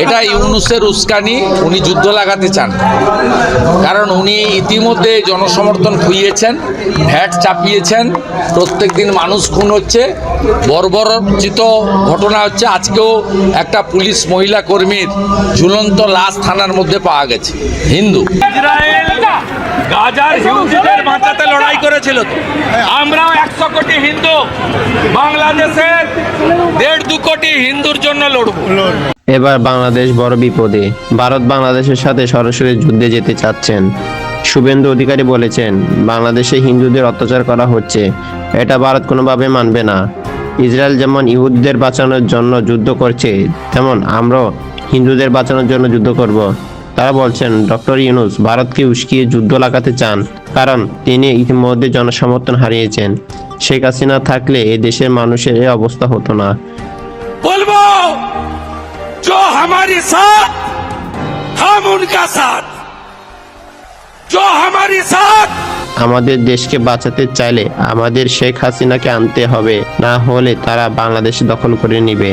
এটা ইউনূসের উস্কানি। উনি যুদ্ধ লাগাতে চান, কারণ উনি ইতিমধ্যে জনসমর্থন খুইয়েছেন, ভ্যাট চাপিয়েছেন, প্রত্যেক দিন মানুষ খুন হচ্ছে, বর্বরচিত ঘটনা হচ্ছে। আজকেও একটা পুলিশ মহিলা কর্মীর ঝুলন্ত লাশ থানার মধ্যে পাওয়া গেছে। হিন্দু ইসরায়েল গাজার হিন্দুদের বাঁচাতে লড়াই করেছিল। আমরাও 100 কোটি হিন্দু বাংলাদেশের 1.5-2 কোটি হিন্দুর জন্য লড়ব। এবার বাংলাদেশ বড় বিপদে। ভারত বাংলাদেশের সাথে সরাসরি যুদ্ধে যেতে চাচ্ছেন। শুভেন্দু অধিকারী বলেছেন, বাংলাদেশে হিন্দুদের অত্যাচার করা হচ্ছে, এটা ভারত কোনোভাবে মানবে না। ইসরায়েল যেমন ইহুদিদের বাঁচানোর জন্য যুদ্ধ করছে, তেমন আমরাও হিন্দুদের বাঁচানোর জন্য যুদ্ধ করব। তারা বলছেন, ডক্টর ইউনূস ভারতকে উস্কিয়ে যুদ্ধ লাগাতে চান, কারণ তিনি ইতিমধ্যে জনসমর্থন হারিয়েছেন। শেখ হাসিনা থাকলে এই দেশের মানুষের এই অবস্থা হতো না। বলবো जो हमारे साथ हम उनका साथ, जो हमारे साथ। আমাদের দেশকে বাঁচাতে চাইলে আমাদের শেখ হাসিনাকে আনতে হবে, না হলে তারা বাংলাদেশ দখল করে নেবে।